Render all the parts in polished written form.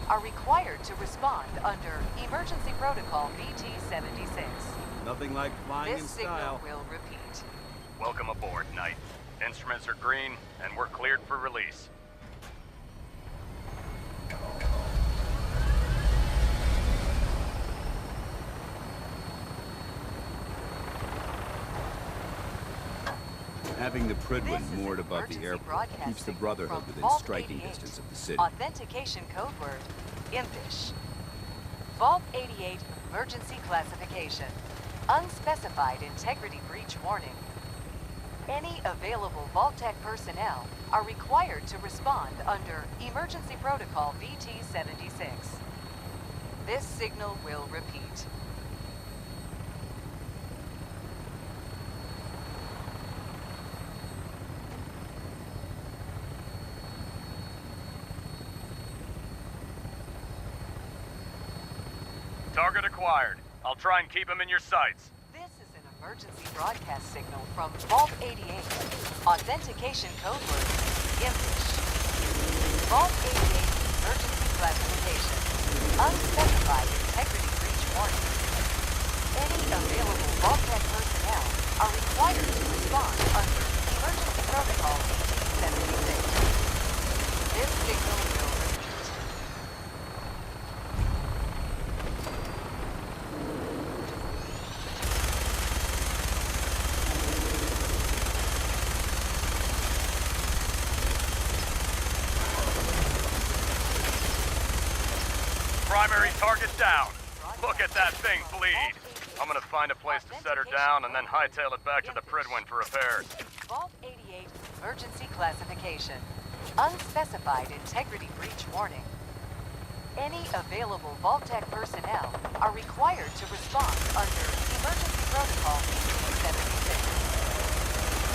are required to respond under Emergency Protocol VT-76. Nothing like flying in This style. signal will repeat. Welcome aboard, Knight. Instruments are green, and we're cleared for release. Having the Prydwen This is moored an above the emergency airport broadcast keeps the signal Brotherhood from within Vault striking 88. distance of the city. Authentication code word, Impish. Vault 88 emergency classification. Unspecified integrity breach warning. Any available Vault-Tec personnel are required to respond under Emergency Protocol VT-76. This signal will repeat. Target acquired. I'll try and keep him in your sights. This is an emergency broadcast signal from Vault 88. Authentication code word, Impish. Vault 88 emergency classification. Unspecified integrity breach warning. Any available Vault-Tec personnel are required to respond under Emergency Protocol VT-76. This signal will repeat. Primary target down. Look at that thing bleed. I'm gonna find a place to set her down and then hightail it back to the Prydwen for repairs. Vault 88 emergency classification. Unspecified integrity breach warning. Any available Vault-Tec personnel are required to respond under Emergency Protocol VT-76.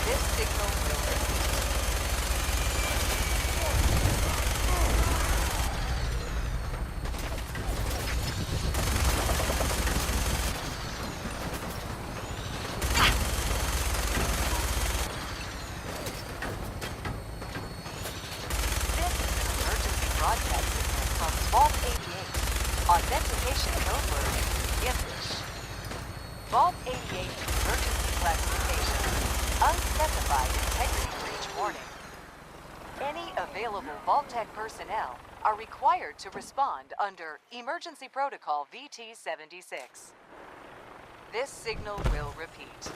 This signal will repeat. Broadcast signal from Vault 88. Authentication code word, Impish. Vault 88 emergency classification. Unspecified integrity breach warning. Any available Vault-Tec personnel are required to respond under Emergency Protocol VT-76. This signal will repeat.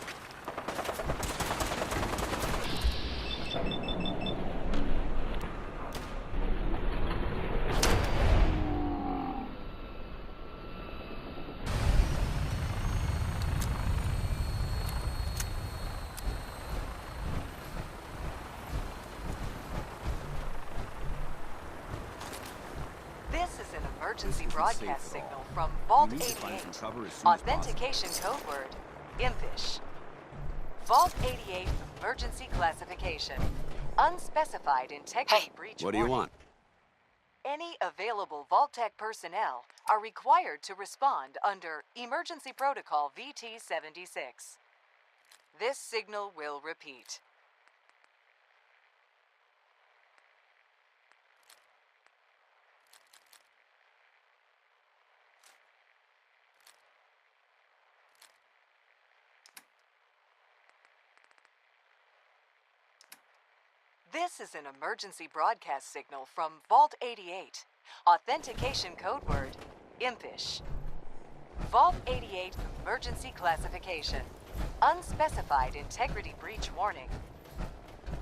This is an emergency broadcast signal from Vault 88. Authentication code word, Impish. Vault 88 emergency classification. Unspecified integrity breach What do you warning. want? Any available Vault-Tec personnel are required to respond under Emergency Protocol VT-76. This signal will repeat. This is an emergency broadcast signal from Vault 88. Authentication code word, Impish. Vault 88 emergency classification. Unspecified integrity breach warning.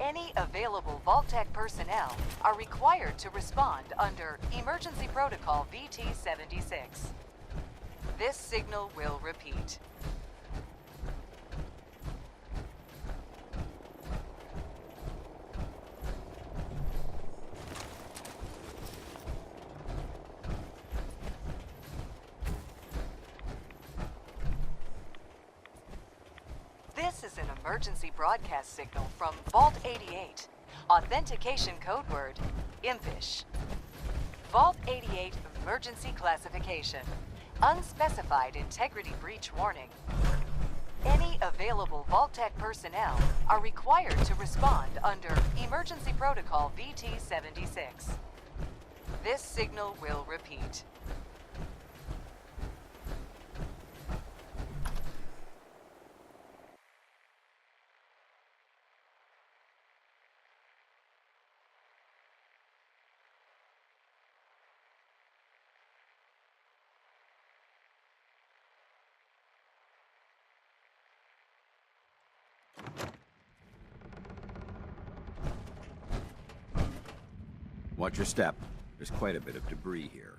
Any available Vault-Tec personnel are required to respond under Emergency Protocol VT-76. This signal will repeat. This is an emergency broadcast signal from Vault 88. Authentication code word, Impish. Vault 88 emergency classification. Unspecified integrity breach warning. Any available Vault-Tec personnel are required to respond under Emergency Protocol VT-76. This signal will repeat. Watch your step. There's quite a bit of debris here.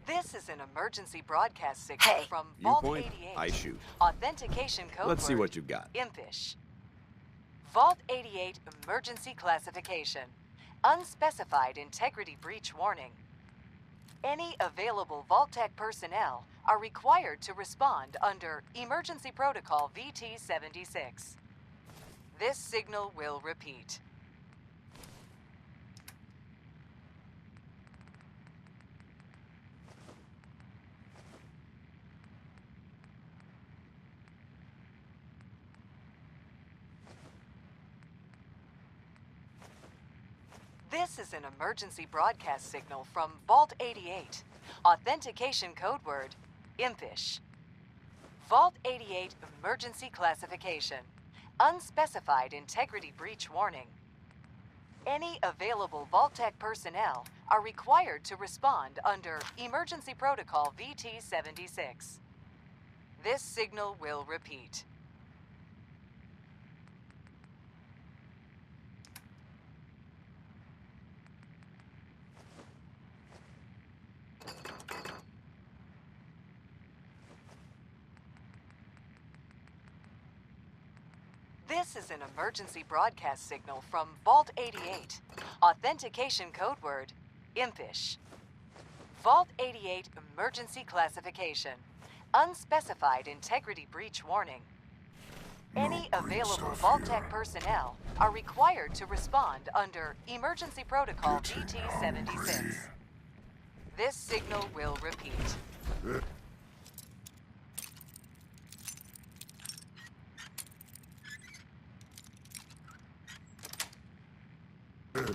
This is an emergency broadcast signal from Vault Viewpoint, 88. I shoot. Authentication code Let's see word, what you've got. Impish. Vault 88 emergency classification. Unspecified integrity breach warning. Any available Vault-Tec personnel are required to respond under Emergency Protocol VT-76. This signal will repeat. This is an emergency broadcast signal from Vault 88. Authentication code word, Impish. Vault 88 emergency classification. Unspecified integrity breach warning. Any available Vault-Tec personnel are required to respond under Emergency Protocol VT-76. This signal will repeat. This is an emergency broadcast signal from Vault 88. Authentication code word, Impish. Vault 88 emergency classification. Unspecified integrity breach warning. Any available Vault-Tec personnel are required to respond under Emergency Protocol VT-76. This signal will repeat.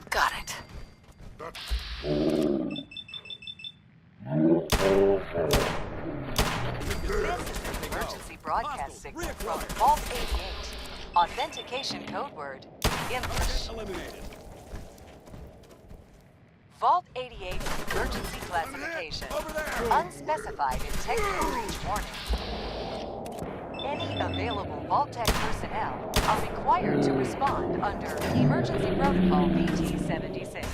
Got it. This is an emergency broadcast signal from Vault 88. Authentication code word, Impish. Eliminated. Vault 88 emergency classification. Unspecified integrity breach warning. Any available Vault-Tec personnel are required to respond under Emergency Protocol VT-76.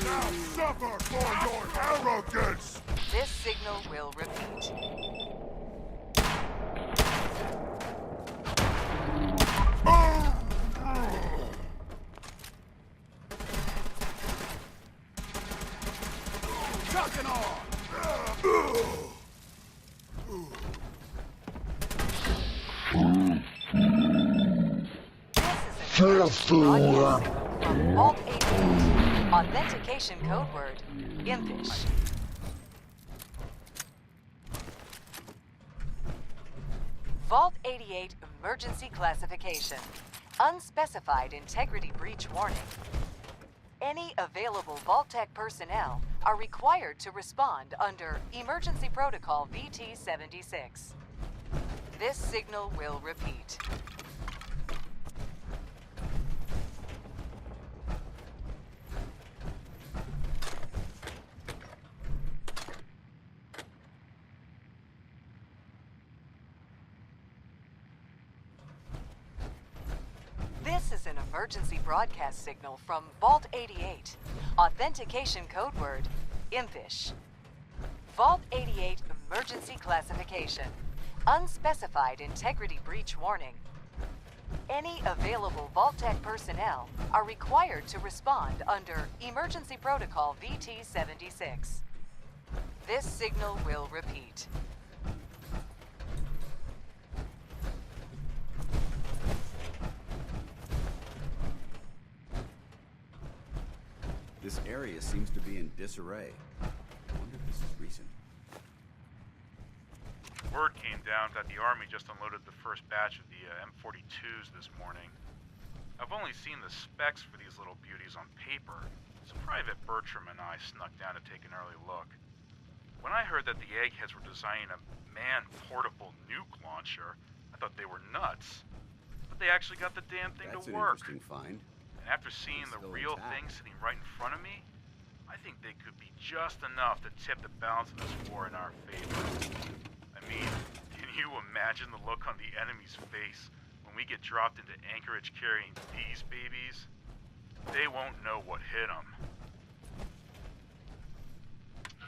Now suffer for your arrogance! This signal will repeat. Chucking on! This is an emergency broadcast signal from Vault 88. Authentication code word, Impish. Vault 88 emergency classification. Unspecified integrity breach warning. Any available Vault-Tec personnel are required to respond under Emergency Protocol VT-76. This signal will repeat. This is an emergency broadcast signal from Vault 88. Authentication code word, Impish. Vault 88 emergency classification. Unspecified integrity breach warning. Any available Vault-Tec personnel are required to respond under Emergency Protocol VT-76. This signal will repeat. This area seems to be in disarray. I wonder if this is recent. Word came down that the Army just unloaded the first batch of the M42s this morning. I've only seen the specs for these little beauties on paper, so Private Bertram and I snuck down to take an early look. When I heard that the Eggheads were designing a man-portable nuke launcher, I thought they were nuts. But they actually got the damn thing That's to an work. interesting find. And after seeing the Still real intact. thing sitting right in front of me, I think they could be just enough to tip the balance of this war in our favor. I mean, can you imagine the look on the enemy's face when we get dropped into Anchorage carrying these babies? They won't know what hit them.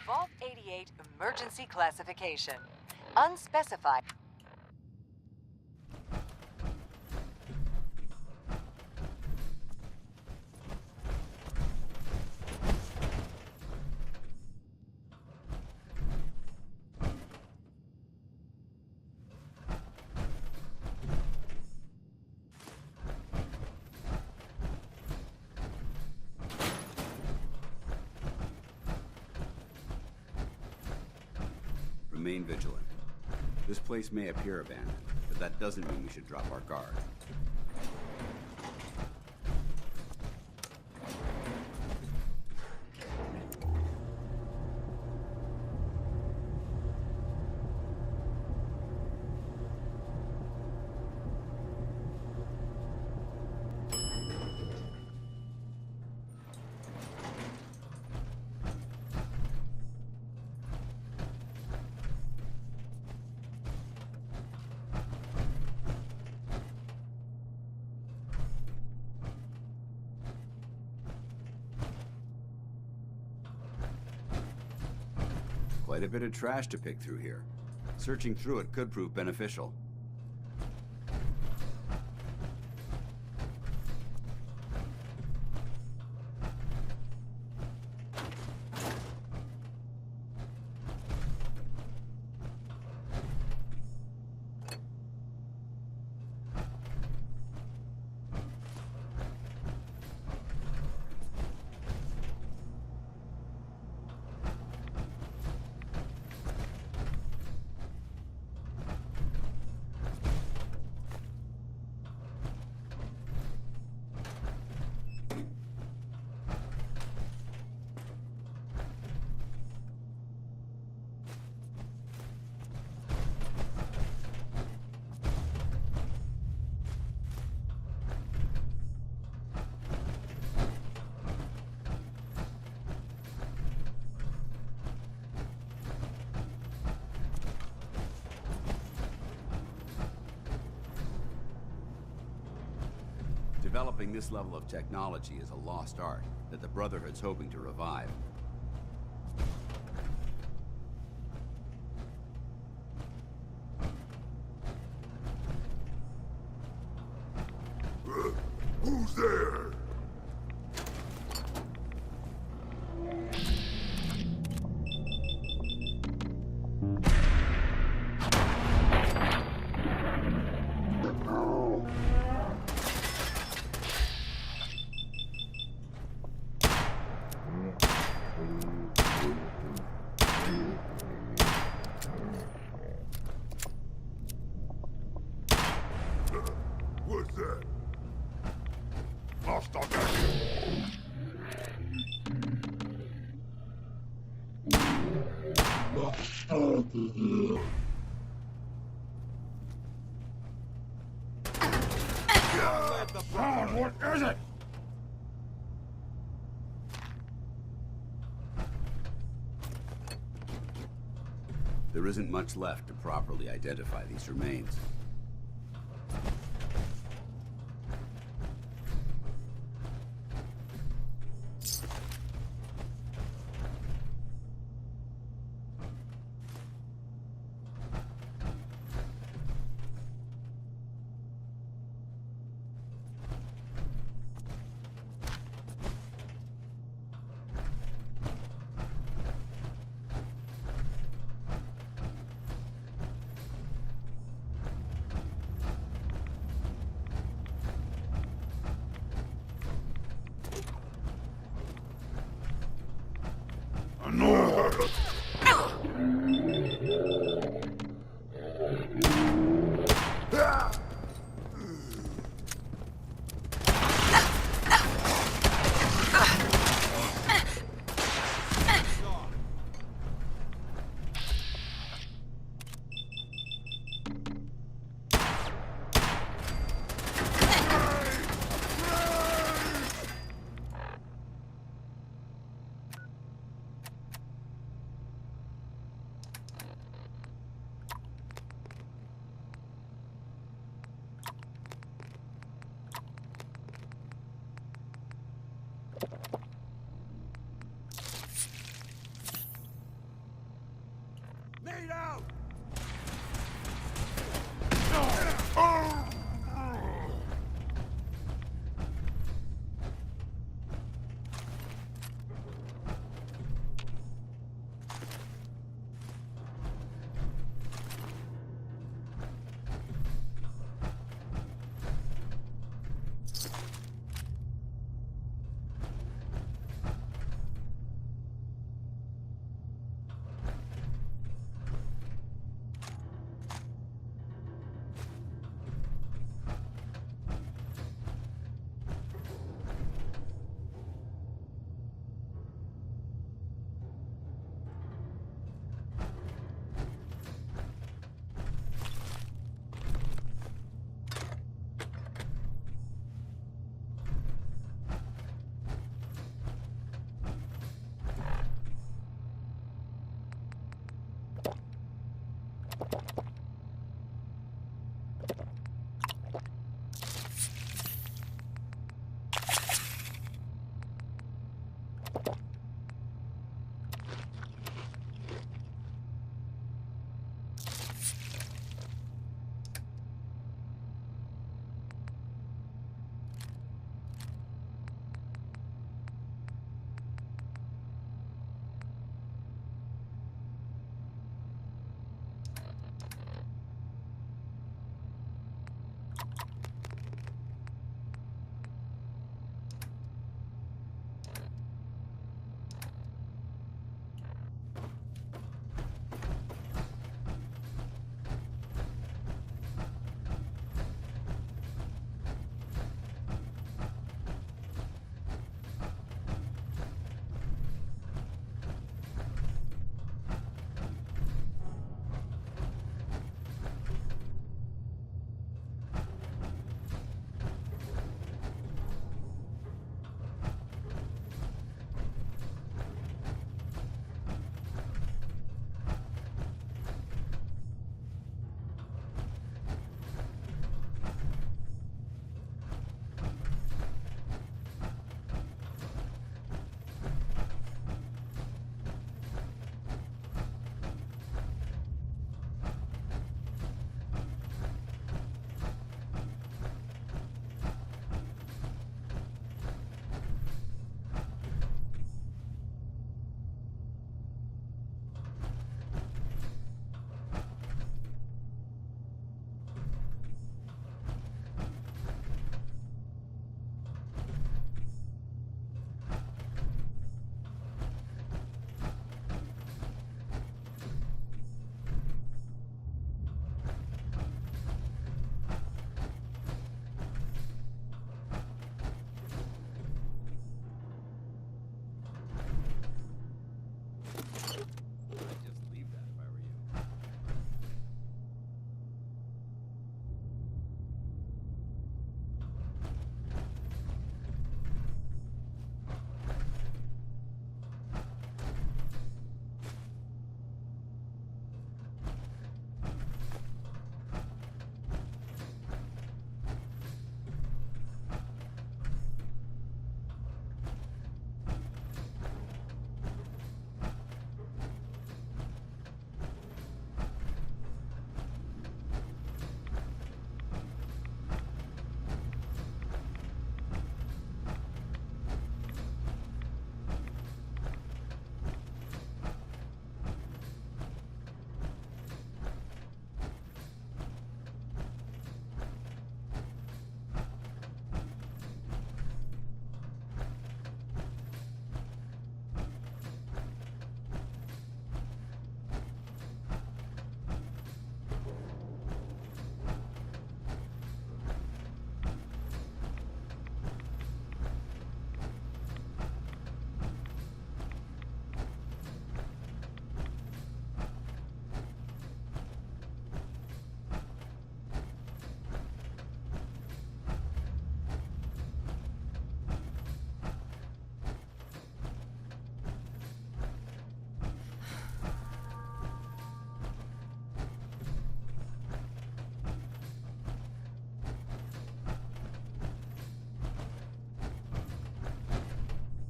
Vault 88 emergency classification. Unspecified. Remain vigilant. This place may appear abandoned, but that doesn't mean we should drop our guard. Quite a bit of trash to pick through here. Searching through it could prove beneficial. Developing this level of technology is a lost art that the Brotherhood's hoping to revive. Who's there? What's that? Lost on that. God, what is it? There isn't much left to properly identify these remains.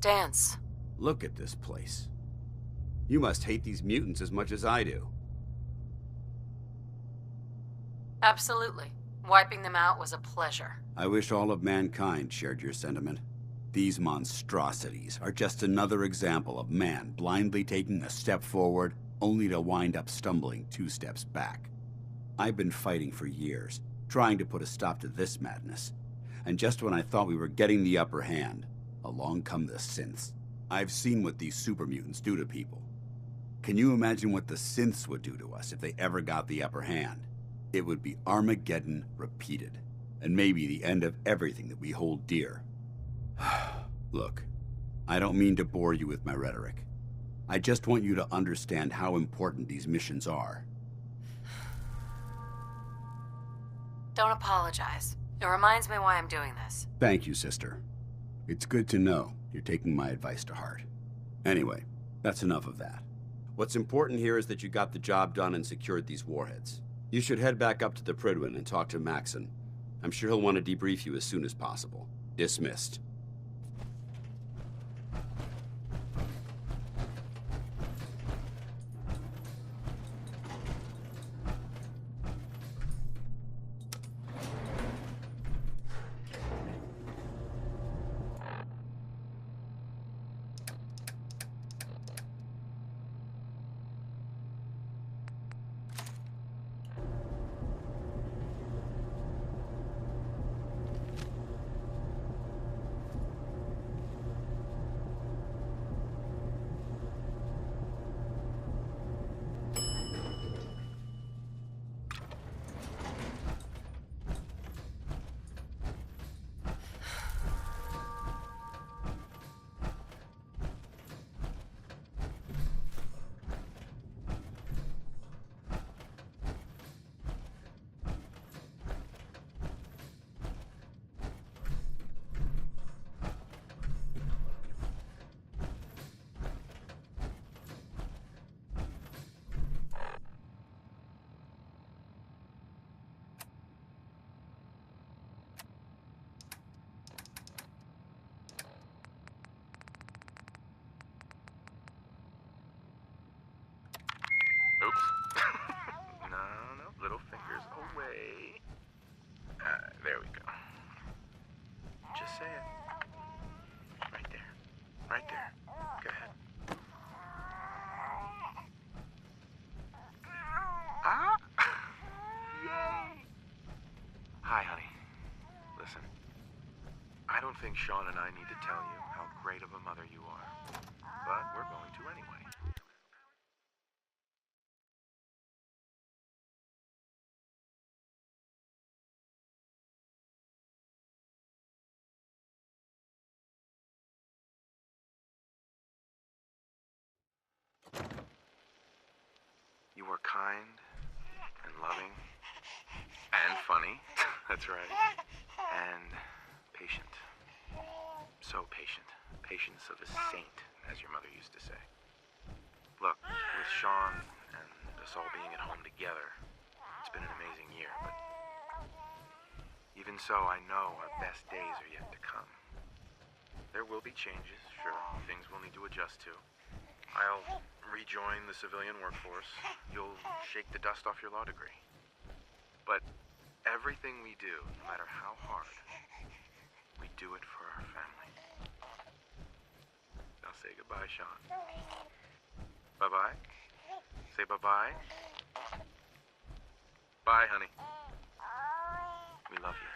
Dance. Look at this place. You must hate these mutants as much as I do. Absolutely. Wiping them out was a pleasure. I wish all of mankind shared your sentiment. These monstrosities are just another example of man blindly taking a step forward, only to wind up stumbling 2 steps back. I've been fighting for years, trying to put a stop to this madness. And just when I thought we were getting the upper hand, along come the synths. I've seen what these super mutants do to people. Can you imagine what the synths would do to us if they ever got the upper hand? It would be Armageddon repeated, and maybe the end of everything that we hold dear. Look, I don't mean to bore you with my rhetoric. I just want you to understand how important these missions are. Don't apologize. It reminds me why I'm doing this. Thank you, sister. It's good to know you're taking my advice to heart. Anyway, that's enough of that. What's important here is that you got the job done and secured these warheads. You should head back up to the Prydwen and talk to Maxson. I'm sure he'll want to debrief you as soon as possible. Dismissed. think Sean and I need to tell you how great of a mother you are. But we're going to anyway. You were kind and loving and funny. That's right. And patient. So patient. Patience of a saint, as your mother used to say. Look, with Sean and us all being at home together, it's been an amazing year, but even so, I know our best days are yet to come. There will be changes, sure. Things we'll need to adjust to. I'll rejoin the civilian workforce. You'll shake the dust off your law degree. But everything we do, no matter how hard, we do it for our family. Now say goodbye, Sean. Bye-bye. Say bye-bye. Bye, honey. We love you.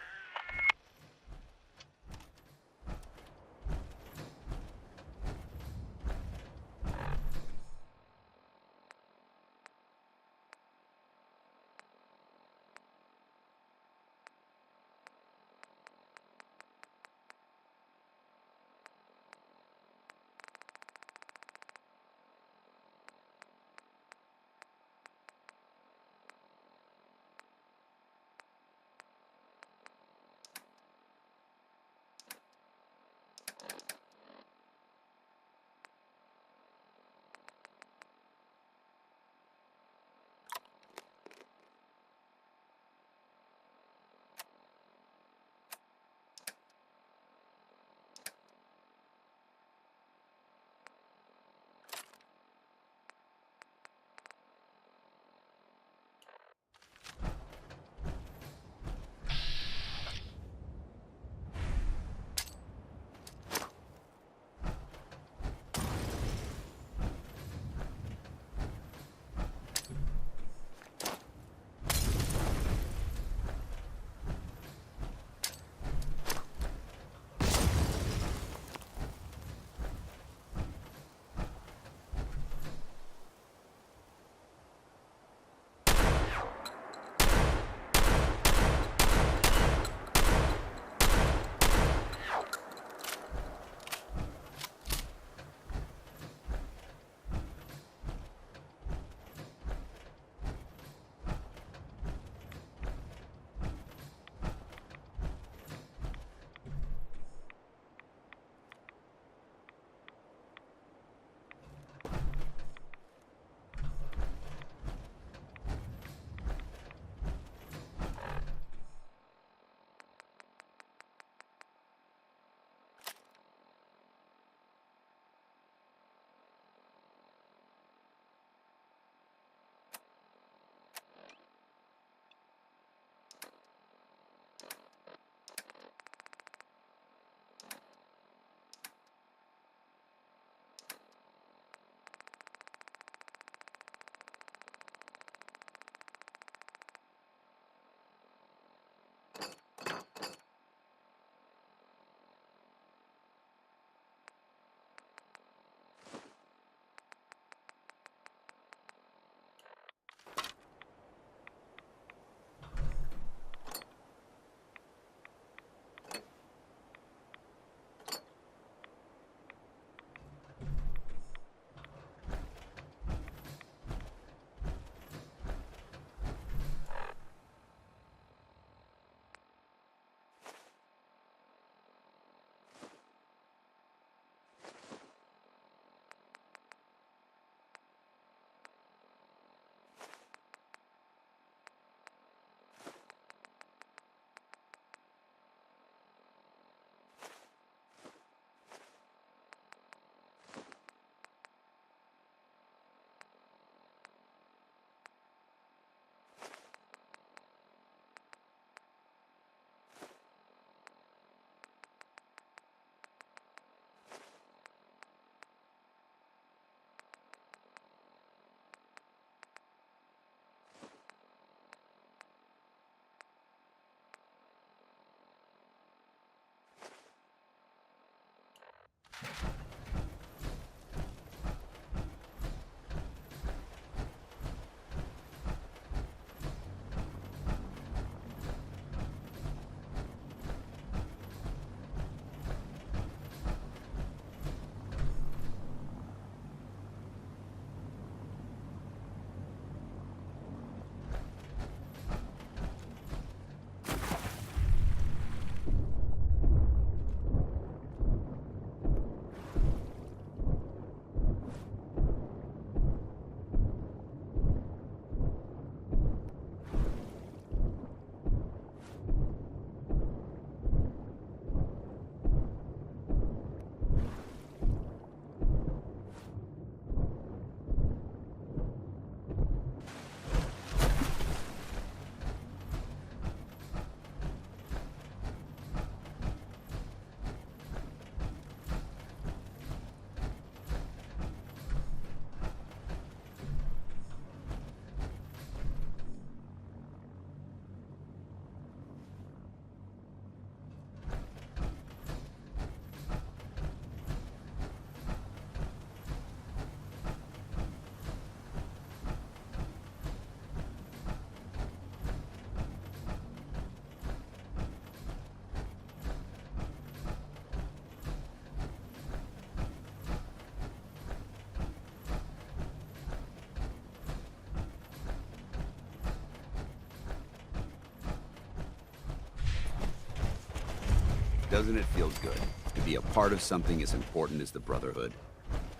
Doesn't it feel good to be a part of something as important as the Brotherhood?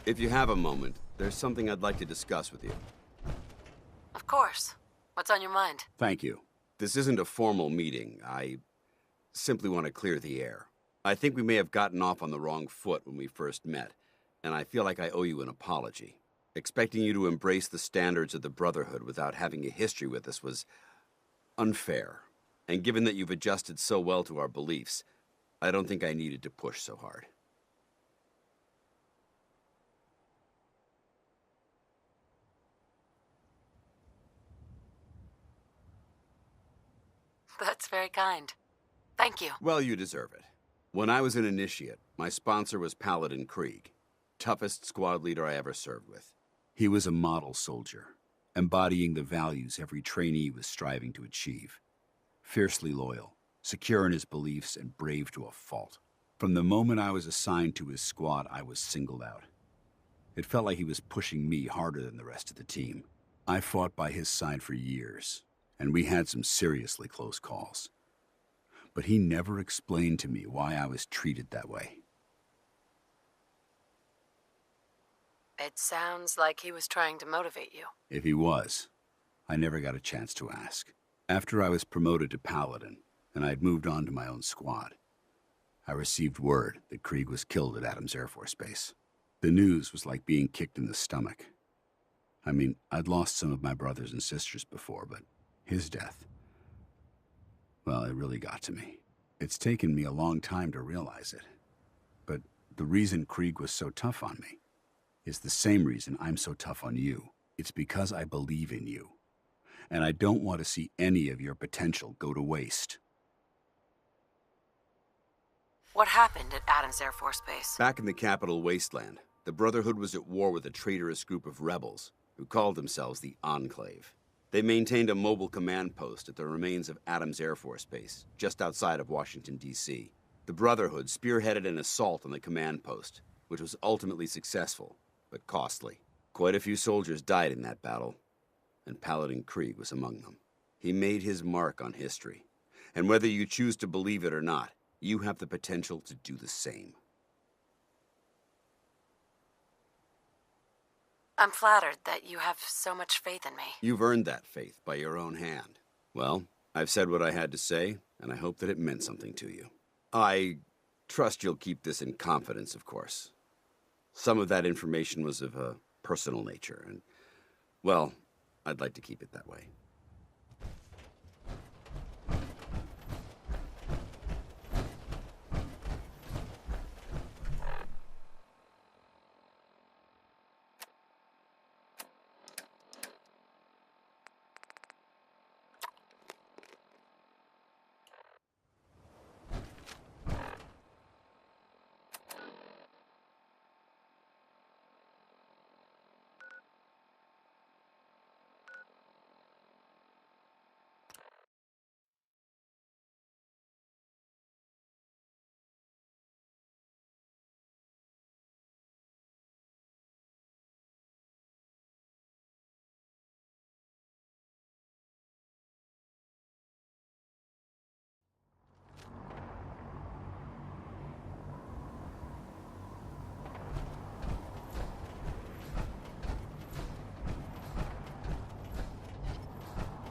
If you have a moment, there's something I'd like to discuss with you. Of course. What's on your mind? Thank you. This isn't a formal meeting. I simply want to clear the air. I think we may have gotten off on the wrong foot when we first met, and I feel like I owe you an apology. Expecting you to embrace the standards of the Brotherhood without having a history with us was unfair. And given that you've adjusted so well to our beliefs, I don't think I needed to push so hard. That's very kind. Thank you. Well, you deserve it. When I was an initiate, my sponsor was Paladin Krieg, toughest squad leader I ever served with. He was a model soldier, embodying the values every trainee was striving to achieve. Fiercely loyal, secure in his beliefs, and brave to a fault. From the moment I was assigned to his squad, I was singled out. It felt like he was pushing me harder than the rest of the team. I fought by his side for years, and we had some seriously close calls. But he never explained to me why I was treated that way. It sounds like he was trying to motivate you. If he was, I never got a chance to ask. After I was promoted to Paladin, and I'd moved on to my own squad, I received word that Krieg was killed at Adams Air Force Base. The news was like being kicked in the stomach. I mean, I'd lost some of my brothers and sisters before, but his death, well, it really got to me. It's taken me a long time to realize it. But the reason Krieg was so tough on me is the same reason I'm so tough on you. It's because I believe in you. And I don't want to see any of your potential go to waste. What happened at Adams Air Force Base? Back in the capital wasteland, the Brotherhood was at war with a traitorous group of rebels who called themselves the Enclave. They maintained a mobile command post at the remains of Adams Air Force Base, just outside of Washington, D.C. The Brotherhood spearheaded an assault on the command post, which was ultimately successful, but costly. Quite a few soldiers died in that battle, and Paladin Krieg was among them. He made his mark on history, and whether you choose to believe it or not, you have the potential to do the same. I'm flattered that you have so much faith in me. You've earned that faith by your own hand. Well, I've said what I had to say, and I hope that it meant something to you. I trust you'll keep this in confidence, of course. Some of that information was of a personal nature, and, well, I'd like to keep it that way.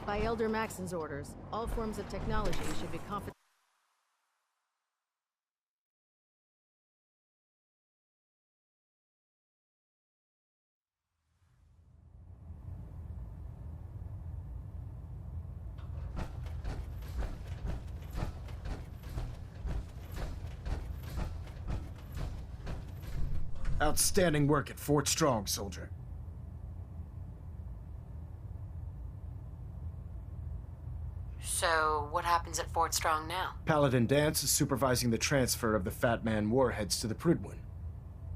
By Elder Maxon's orders, all forms of technology should be confidential. Outstanding work at Fort Strong, soldier. So, what happens at Fort Strong now? Paladin Danse is supervising the transfer of the Fat Man warheads to the Prydwen.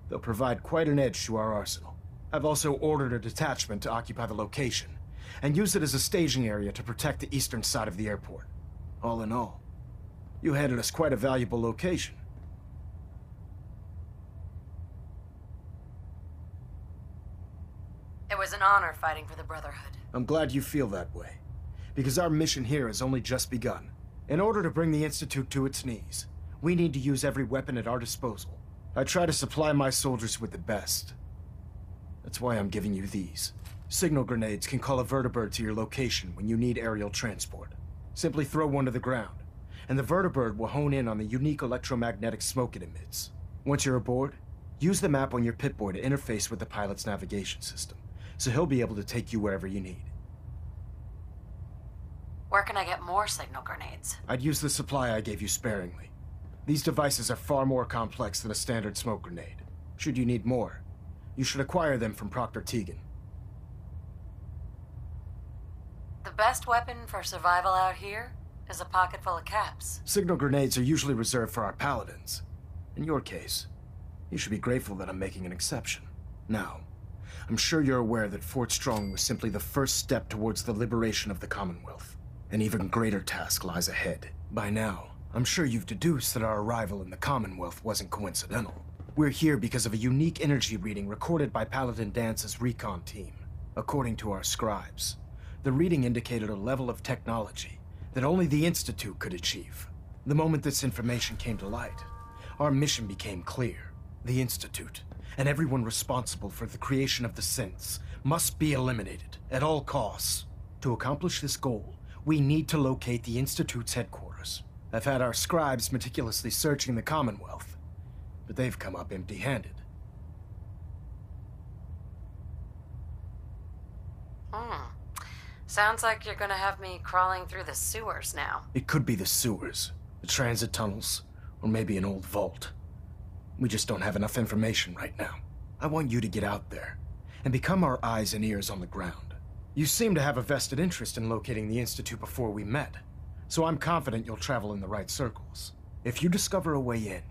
They'll provide quite an edge to our arsenal. I've also ordered a detachment to occupy the location, and use it as a staging area to protect the eastern side of the airport. All in all, you handed us quite a valuable location. It was an honor fighting for the Brotherhood. I'm glad you feel that way, because our mission here has only just begun. In order to bring the Institute to its knees, We need to use every weapon at our disposal. I try to supply my soldiers with the best. That's why I'm giving you these. Signal grenades can call a vertibird to your location when you need aerial transport. Simply throw one to the ground, and the vertibird will hone in on the unique electromagnetic smoke it emits. Once you're aboard, use the map on your Pip-Boy to interface with the pilot's navigation system, so he'll be able to take you wherever you need. Where can I get more signal grenades? I'd use the supply I gave you sparingly. These devices are far more complex than a standard smoke grenade. Should you need more, you should acquire them from Proctor Tegan. The best weapon for survival out here is a pocket full of caps. Signal grenades are usually reserved for our paladins. In your case, you should be grateful that I'm making an exception. Now, I'm sure you're aware that Fort Strong was simply the first step towards the liberation of the Commonwealth. An even greater task lies ahead. By now, I'm sure you've deduced that our arrival in the Commonwealth wasn't coincidental. We're here because of a unique energy reading recorded by Paladin Dance's recon team. According to our scribes, the reading indicated a level of technology that only the Institute could achieve. The moment this information came to light, our mission became clear. The Institute, and everyone responsible for the creation of the synths, must be eliminated at all costs. To accomplish this goal, we need to locate the Institute's headquarters. I've had our scribes meticulously searching the Commonwealth, but they've come up empty-handed. Sounds like you're gonna have me crawling through the sewers now. It could be the sewers, the transit tunnels, or maybe an old vault. We just don't have enough information right now. I want you to get out there and become our eyes and ears on the ground. You seem to have a vested interest in locating the Institute before we met, so I'm confident you'll travel in the right circles. If you discover a way in,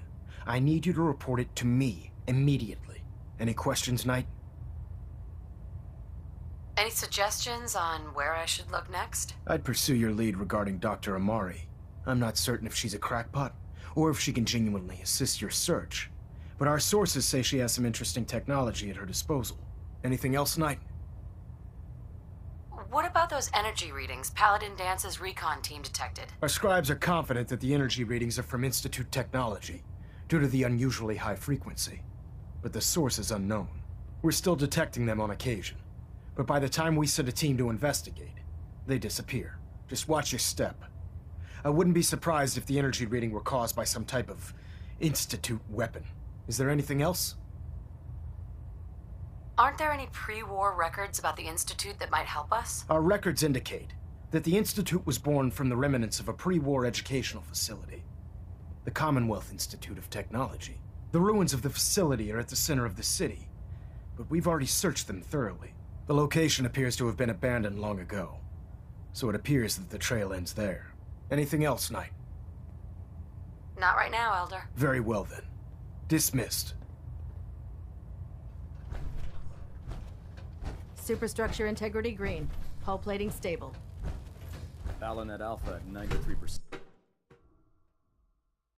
I need you to report it to me immediately. Any questions, Knight? Any suggestions on where I should look next? I'd pursue your lead regarding Dr. Amari. I'm not certain if she's a crackpot, or if she can genuinely assist your search. But our sources say she has some interesting technology at her disposal. Anything else, Knight? What about those energy readings Paladin Dance's recon team detected? Our scribes are confident that the energy readings are from Institute technology, due to the unusually high frequency. But the source is unknown. We're still detecting them on occasion. But by the time we send a team to investigate, they disappear. Just watch your step. I wouldn't be surprised if the energy reading were caused by some type of Institute weapon. Is there anything else? Aren't there any pre-war records about the Institute that might help us? Our records indicate that the Institute was born from the remnants of a pre-war educational facility. The Commonwealth Institute of Technology. The ruins of the facility are at the center of the city, but we've already searched them thoroughly. The location appears to have been abandoned long ago, so it appears that the trail ends there. Anything else, Knight? Not right now, Elder. Very well then. Dismissed. Superstructure integrity green. Hull plating stable. Balinette Alpha at 93%.